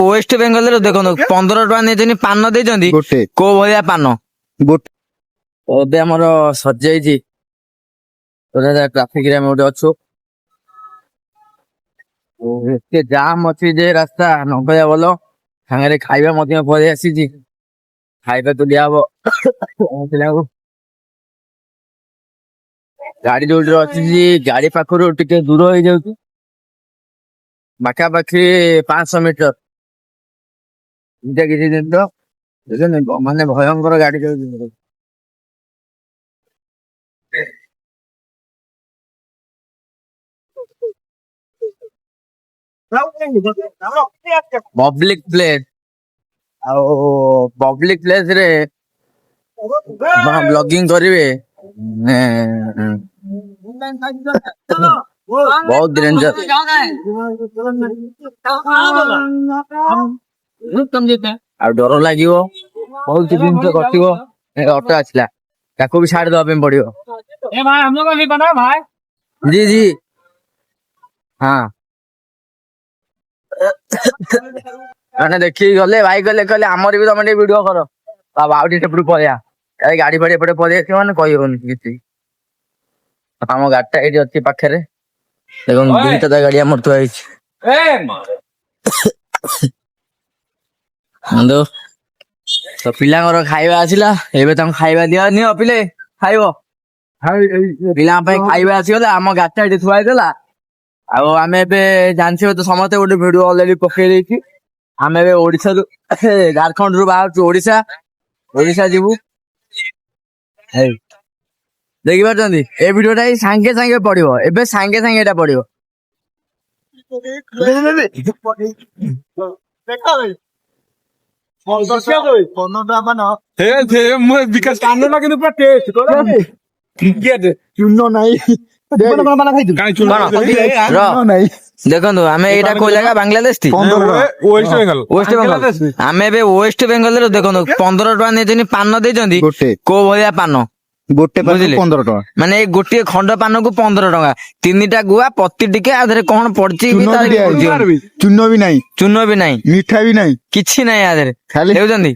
West Bengal দেখନ୍ତୁ 15 ଟଙ୍କା ନେଇଛନ୍ତି ପାନ ଦେଇଛନ୍ତି କୋଉ ଭଳିଆ ପାନ ଏବେ ଆମର ସରିଯାଇଛି ଟ୍ରାଫିକ ରେ ଆମେ ଗୋଟେ ଅଛୁ ଏତେ ଜାମ୍ ଅଛି ଯେ ରାସ୍ତା ନ କହିବା ଭଲ ସାଙ୍ଗରେ ଖାଇବା ମଧ୍ୟ ପଳେଇ ଆସିଛି ଖାଇବା ତ ଦିଆହବ ପିଲାଙ୍କୁ ଗାଡି ଯୋଉଠି ଅଛି ଗାଡି ପାଖରୁ ଟିକେ ଦୂର ହେଇଯାଉଛି ପାଖାପାଖି 500 ମିଟର ଏଇଟା କିଛି ଜିନିଷ ମାନେ ଭୟଙ୍କର ଗାଡି ଯାଉଛି ପବ୍ଲିକ ପ୍ଲେସ ଆଉ ପବ୍ଲିକ ପ୍ଲେସ ରେ ଆପଣ ବ୍ଲଗିଂ କରିବେ ବହୁତ ଡେଞ୍ଜର ଆଉ ଡର ଲାଗିବ ବହୁତ ଜିନିଷ ଘଟିବ ଅଟୋ ଆସିଲା ତାକୁ ବି ଛାଡି ଦବା ପାଇଁ ପଡିବ ଜି ଜି ହଁ ମାନେ ଦେଖିକି ଗଲେ ଭାଇ କହିଲେ ଆମର ବି ତମେ ଟିକେ ଭିଡିଓ କର ଆଉ ଟିକେ ସେପଟୁ ପଳେଇବା ଗାଡି ଫାଡି ଏପଟେ ପଳେଇ ଆସିବ ମାନେ କହିହବନି କିଛି ଆମ ଗାଡିଟା ଏଇଠି ଅଛି ପାଖରେ ଦେଖନ୍ତୁ ଦୁଇଟା ଗାଡି ଆମର ଥୁଆ ହେଇଛି ତ ପିଲାଙ୍କର ଖାଇବା ଆସିଲା ଏବେ ତାଙ୍କୁ ଖାଇବା ଦିଆନିଅ ପିଲେ ଖାଇବ ପିଲାଙ୍କ ପାଇଁ ଖାଇବା ଆସିଗଲା ଆମ ଗାଡିଟା ଏଠି ଥୁଆ ହେଇଥିଲା ଆଉ ଆମେ ଏବେ ଜାଣିଥିବେ ତ ସମସ୍ତେ ଗୋଟେ ଭିଡିଓ ଅଲରେଡି ପକେଇ ଦେଇଛି ଆମେ ଏବେ ଓଡିଶାରୁ ଝାଡଖଣ୍ଡରୁ ବାହାରୁଛୁ ଓଡିଶା ଯିବୁ ଦେଖିପାରୁଛନ୍ତି ଏ ଭିଡିଓଟା ସାଙ୍ଗେ ସାଙ୍ଗେ ପଡିବ ଏବେ ସାଙ୍ଗେ ସାଙ୍ଗେ ଏଇଟା ପଡିବ ଦେଖନ୍ତୁ ଆମେ ଏଇଟା କୋଉ ଜାଗା ବାଂଲାଦେଶ ୱେଷ୍ଟ ବେଙ୍ଗଲ ଆମେ ଏବେ ୱେଷ୍ଟ ବେଙ୍ଗଲ ଦେଖନ୍ତୁ 15 ଟଙ୍କା ନେଇଛନ୍ତି ପାନ ଦେଇଛନ୍ତି କୋଉ ଭଳିଆ ପାନ ଗୋଟେ 15 ଟଙ୍କା ମାନେ ଏଇ ଗୋଟିଏ ଖଣ୍ଡ ପାନକୁ 15 ଟଙ୍କା 3ଟା ଗୁଆ ପତି ଟିକେ ଆ ଦେହରେ କଣ ପଡିଛି ଚୂନ ବି ନାହିଁ ଚୂନ ବି ନାହିଁ ମିଠା ବି ନାହିଁ କିଛି ନାହିଁ ଆ ଦେହରେ ଖାଲି ଦେଖୁଛନ୍ତି